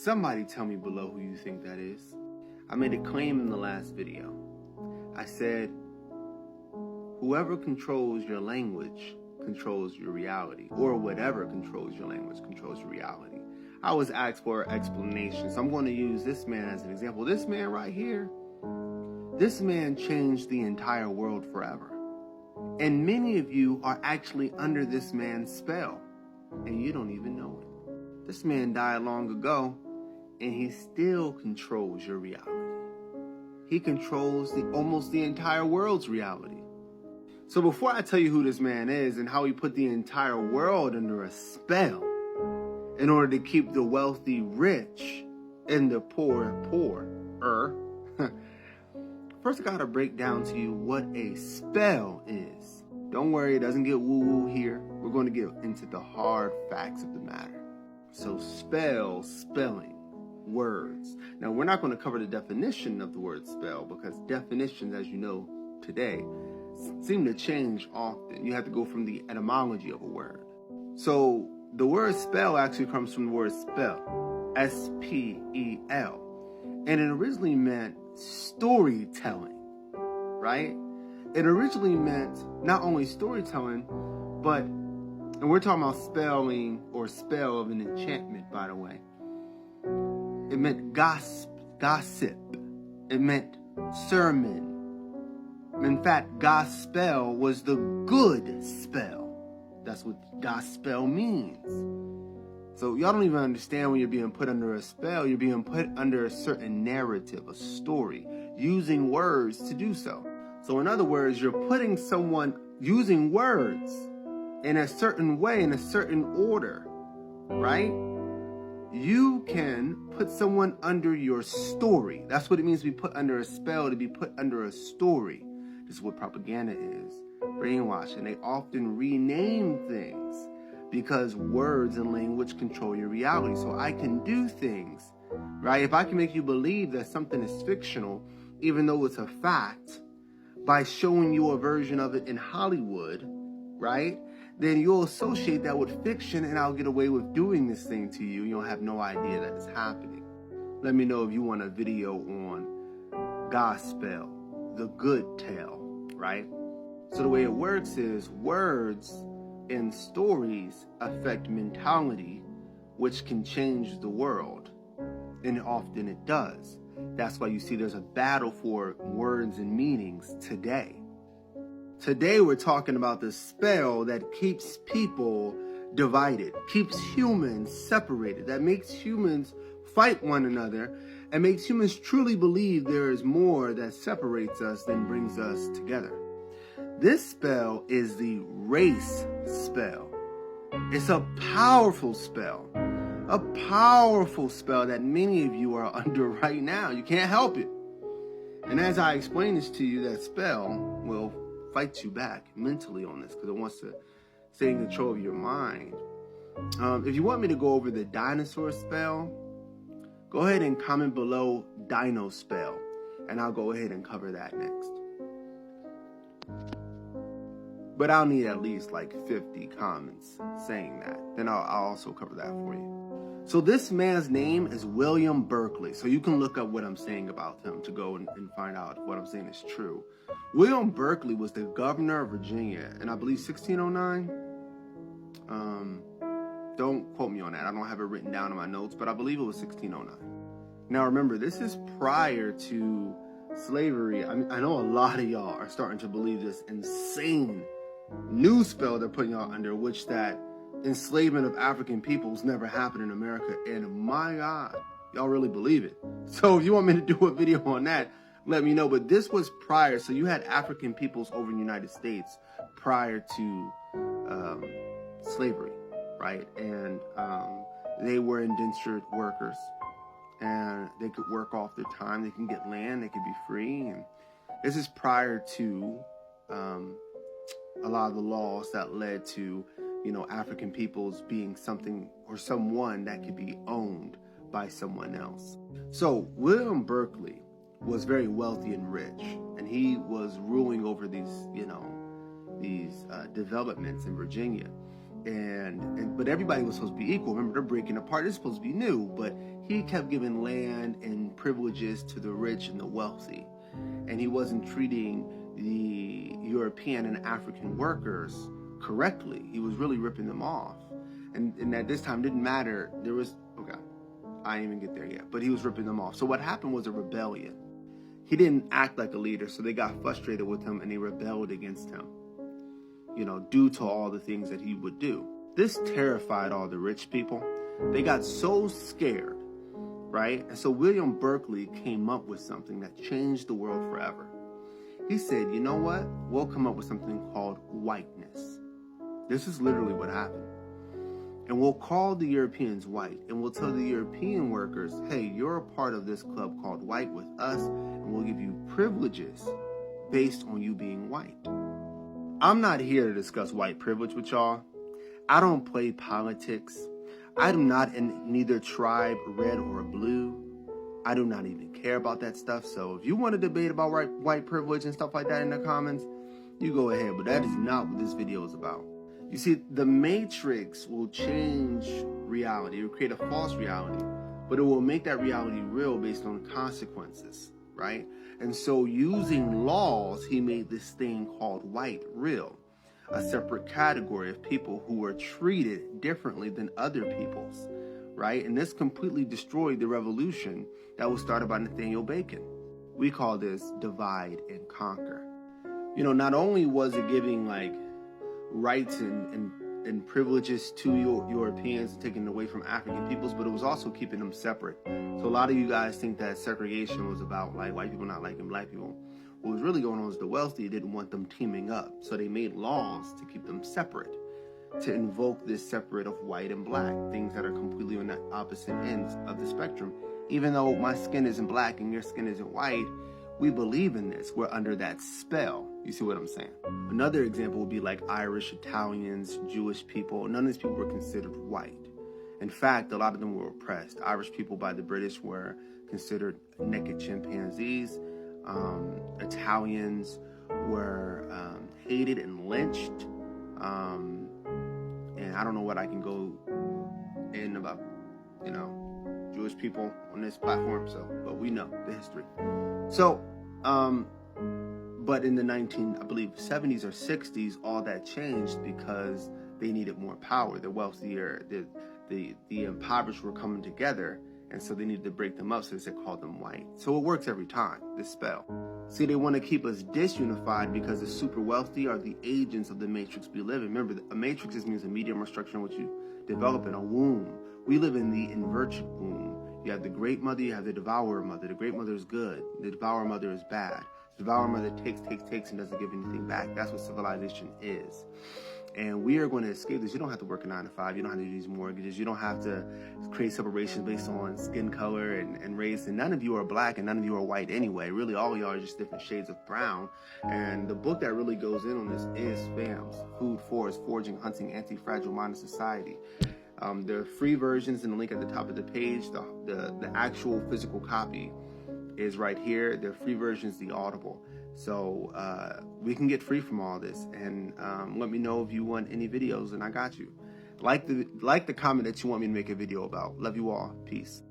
Somebody tell me below who you think that is. I made a claim in the last video. I said, whoever controls your language controls your reality, or whatever controls your language controls your reality. I was asked for an explanation, so I'm going to use this man as an example. This man right here, this man changed the entire world forever. And many of you are actually under this man's spell, and you don't even know it. This man died long ago, and he still controls your reality. He controls almost the entire world's reality. So before I tell you who this man is and how he put the entire world under a spell in order to keep the wealthy rich and the poor poorer, first I gotta break down to you what a spell is. Don't worry, it doesn't get woo-woo here. We're going to get into the hard facts of the matter. So spelling, words. Now we're not going to cover the definition of the word spell because definitions, as you know today, seem to change often. You have to go from the etymology of a word. So the word spell actually comes from the word spell, S-P-E-L. And it originally meant storytelling, right? It originally meant not only storytelling, but, and we're talking about spelling or spell of an enchantment, by the way. It meant gossip. It meant sermon. In fact, gospel was the good spell. That's what gospel means. So y'all don't even understand when you're being put under a spell. You're being put under a certain narrative, a story, using words to do so. So in other words, you're putting someone using words in a certain way, in a certain order, right? You can put someone under your story. That's what it means to be put under a spell, to be put under a story. This is what propaganda is, brainwashing. They often rename things because words and language control your reality. So I can do things, right? If I can make you believe that something is fictional, even though it's a fact, by showing you a version of it in Hollywood, right? Then you'll associate that with fiction and I'll get away with doing this thing to you. You'll have no idea that it's happening. Let me know if you want a video on gospel, the good tale, right? So the way it works is words and stories affect mentality, which can change the world. And often it does. That's why you see there's a battle for words and meanings today. Today we're talking about the spell that keeps people divided, keeps humans separated, that makes humans fight one another, and makes humans truly believe there is more that separates us than brings us together. This spell is the race spell. It's a powerful spell that many of you are under right now. You can't help it. And as I explain this to you, that spell will fight you back mentally on this because it wants to stay in control of your mind. If you want me to go over the dinosaur spell, go ahead and comment below dino spell, and I'll go ahead and cover that next. But I'll need at least like 50 comments saying that. Then I'll also cover that for you. So this man's name is William Berkeley. So you can look up what I'm saying about him to go and find out if what I'm saying is true. William Berkeley was the governor of Virginia in, I believe, 1609. Don't quote me on that. I don't have it written down in my notes, but I believe it was 1609. Now remember, this is prior to slavery. I know a lot of y'all are starting to believe this insane new spell they're putting y'all under, which that enslavement of African peoples never happened in America. And my God, y'all really believe it. So if you want me to do a video on that, let me know. But this was prior. So you had African peoples over in the United States prior to slavery, right? And they were indentured workers. And they could work off their time. They can get land. They could be free. And this is prior to a lot of the laws that led to, you know, African peoples being something or someone that could be owned by someone else. So William Berkeley was very wealthy and rich, and he was ruling over these, developments in Virginia. But everybody was supposed to be equal. Remember, they're breaking apart. It's supposed to be new, but he kept giving land and privileges to the rich and the wealthy. And he wasn't treating the European and African workers correctly. He was really ripping them off. And at this time, didn't matter. There was, okay, I didn't even get there yet, but he was ripping them off. So what happened was a rebellion. He didn't act like a leader, so they got frustrated with him and they rebelled against him, due to all the things that he would do. This terrified all the rich people. They got so scared, right? And so William Berkeley came up with something that changed the world forever. He said, you know what? We'll come up with something called whiteness. This is literally what happened. And we'll call the Europeans white, and we'll tell the European workers, hey, you're a part of this club called white with us, and we'll give you privileges based on you being white. I'm not here to discuss white privilege with y'all. I don't play politics. I do not in neither tribe, red or blue. I do not even care about that stuff. So if you want to debate about white privilege and stuff like that in the comments, you go ahead. But that is not what this video is about. You see, the Matrix will change reality. It will create a false reality, but it will make that reality real based on consequences, right? And so using laws, he made this thing called white real, a separate category of people who were treated differently than other peoples, right? And this completely destroyed the revolution that was started by Nathaniel Bacon. We call this divide and conquer. Not only was it giving rights and privileges to Europeans and taking away from African peoples, but it was also keeping them separate. So a lot of you guys think that segregation was about white people not liking black people. What was really going on is the wealthy didn't want them teaming up, so they made laws to keep them separate, to invoke this separate of white and black, things that are completely on the opposite ends of the spectrum. Even though my skin isn't black and your skin isn't white, we believe in this. We're under that spell. You see what I'm saying? Another example would be like Irish, Italians, Jewish people. None of these people were considered white. In fact, a lot of them were oppressed. Irish people by the British were considered naked chimpanzees. Italians were hated and lynched. And I don't know what I can go in about, Jewish people on this platform. But we know the history. So, but in the 70s or 60s, all that changed because they needed more power. The wealthier, the impoverished were coming together, and so they needed to break them up, so they called them white. So it works every time, this spell. See, they want to keep us disunified because the super wealthy are the agents of the matrix we live in. Remember, a matrix means a medium or structure in which you develop in a womb. We live in the inverted womb. You have the great mother, you have the devourer mother. The great mother is good. The devourer mother is bad. The devourer mother takes and doesn't give anything back. That's what civilization is. And we are going to escape this. You don't have to work a 9 to 5. You don't have to do these mortgages. You don't have to create separations based on skin color and race. And none of you are black and none of you are white anyway. Really, all of y'all are just different shades of brown. And the book that really goes in on this is FAMS, Food, Forest, Foraging, Hunting, Anti-Fragile Minded Society. There are free versions in the link at the top of the page. The actual physical copy is right here. The free version is the Audible. So we can get free from all this. And let me know if you want any videos, and I got you. Like the comment that you want me to make a video about. Love you all. Peace.